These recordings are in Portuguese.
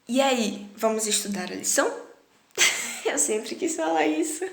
E aí, vamos estudar a lição? Eu sempre quis falar isso.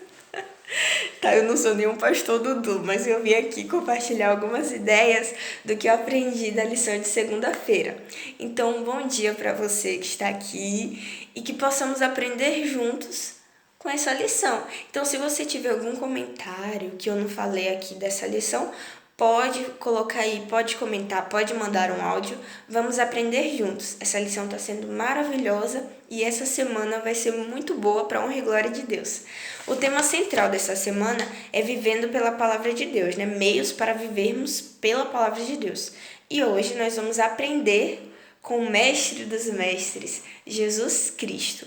Tá, eu não sou nenhum pastor Dudu, mas eu vim aqui compartilhar algumas ideias do que eu aprendi da lição de segunda-feira. Então, um bom dia para você que está aqui e que possamos aprender juntos com essa lição. Então, se você tiver algum comentário que eu não falei aqui dessa lição, pode colocar aí, pode comentar, pode mandar um áudio. Vamos aprender juntos. Essa lição está sendo maravilhosa e essa semana vai ser muito boa para a honra e glória de Deus. O tema central dessa semana é vivendo pela palavra de Deus, né? Meios para vivermos pela palavra de Deus. E hoje nós vamos aprender com o mestre dos mestres, Jesus Cristo,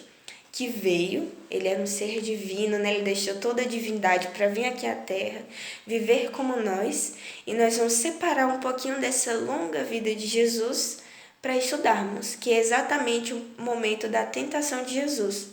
que veio, ele era um ser divino, né? Ele deixou toda a divindade para vir aqui à Terra, viver como nós, e nós vamos separar um pouquinho dessa longa vida de Jesus para estudarmos, que é exatamente o momento da tentação de Jesus,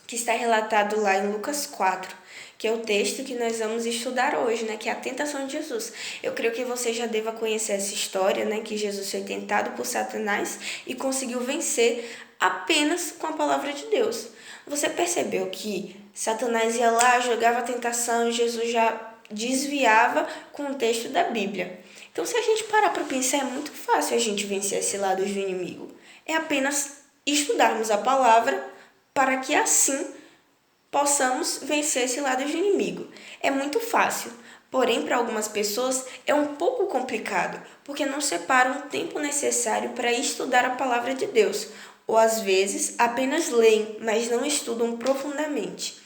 que está relatado lá em Lucas 4, que é o texto que nós vamos estudar hoje, né? Que é a tentação de Jesus. Eu creio que você já deva conhecer essa história, né? Que Jesus foi tentado por Satanás e conseguiu vencer apenas com a palavra de Deus. Você percebeu que Satanás ia lá, jogava a tentação e Jesus já desviava com o texto da Bíblia. Então, se a gente parar para pensar, é muito fácil a gente vencer esse lado do inimigo. É apenas estudarmos a palavra para que assim possamos vencer esse lado do inimigo. É muito fácil, porém para algumas pessoas é um pouco complicado, porque não separam o tempo necessário para estudar a palavra de Deus, ou às vezes apenas leem, mas não estudam profundamente.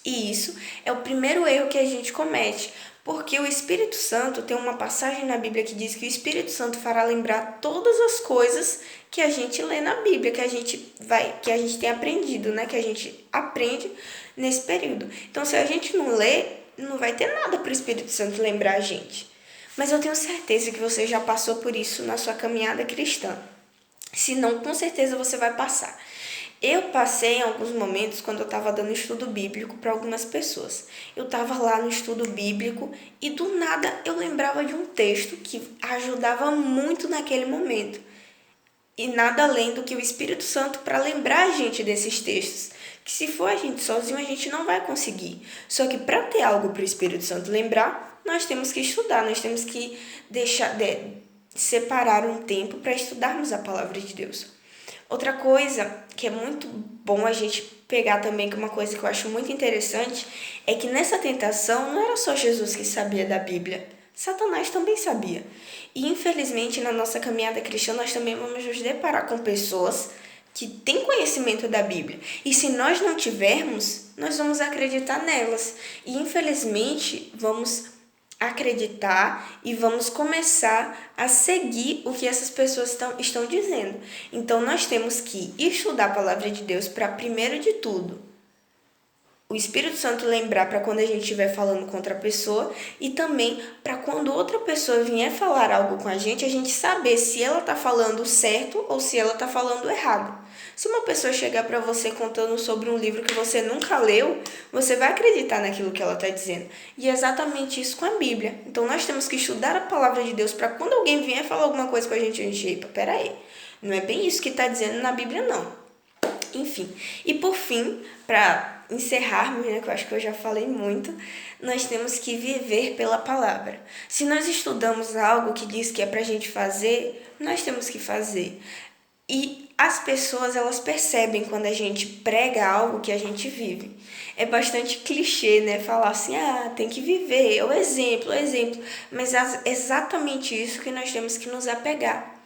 E isso é o primeiro erro que a gente comete, porque o Espírito Santo tem uma passagem na Bíblia que diz que o Espírito Santo fará lembrar todas as coisas que a gente lê na Bíblia, que a gente tem aprendido, né? Que a gente aprende nesse período. Então, se a gente não lê, não vai ter nada para o Espírito Santo lembrar a gente. Mas eu tenho certeza que você já passou por isso na sua caminhada cristã. Se não, com certeza você vai passar. Eu passei em alguns momentos quando eu estava dando estudo bíblico para algumas pessoas. Eu estava lá no estudo bíblico e do nada eu lembrava de um texto que ajudava muito naquele momento. E nada além do que o Espírito Santo para lembrar a gente desses textos. Que se for a gente sozinho, a gente não vai conseguir. Só que para ter algo para o Espírito Santo lembrar, nós temos que estudar, nós temos que separar um tempo para estudarmos a palavra de Deus. Outra coisa que é muito bom a gente pegar também, que é uma coisa que eu acho muito interessante, é que nessa tentação não era só Jesus que sabia da Bíblia, Satanás também sabia. E infelizmente na nossa caminhada cristã nós também vamos nos deparar com pessoas que têm conhecimento da Bíblia. E se nós não tivermos, nós vamos acreditar nelas. E infelizmente vamos acreditar e vamos começar a seguir o que essas pessoas estão dizendo. Então, nós temos que estudar a palavra de Deus para, primeiro de tudo, o Espírito Santo lembrar para quando a gente estiver falando com outra pessoa e também para quando outra pessoa vier falar algo com a gente saber se ela está falando certo ou se ela está falando errado. Se uma pessoa chegar para você contando sobre um livro que você nunca leu, você vai acreditar naquilo que ela está dizendo. E é exatamente isso com a Bíblia. Então nós temos que estudar a palavra de Deus para quando alguém vier falar alguma coisa com a gente, epa, peraí, não é bem isso que está dizendo na Bíblia não. Enfim, e por fim, para encerrarmos, né, que eu acho que eu já falei muito, nós temos que viver pela palavra. Se nós estudamos algo que diz que é para a gente fazer, nós temos que fazer. E as pessoas, elas percebem quando a gente prega algo que a gente vive. É bastante clichê, né? Falar assim, tem que viver, é o exemplo. Mas é exatamente isso que nós temos que nos apegar.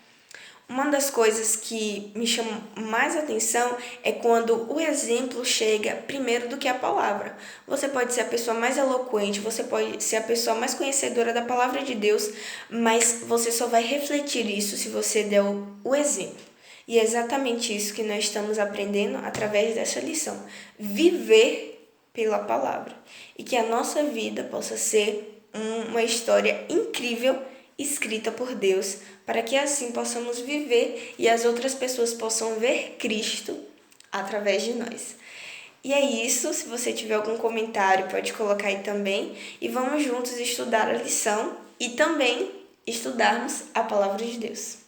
Uma das coisas que me chama mais atenção é quando o exemplo chega primeiro do que a palavra. Você pode ser a pessoa mais eloquente, você pode ser a pessoa mais conhecedora da palavra de Deus, mas você só vai refletir isso se você der o exemplo. E é exatamente isso que nós estamos aprendendo através dessa lição. Viver pela palavra. E que a nossa vida possa ser uma história incrível escrita por Deus, para que assim possamos viver e as outras pessoas possam ver Cristo através de nós. E é isso, se você tiver algum comentário, pode colocar aí também, e vamos juntos estudar a lição e também estudarmos a palavra de Deus.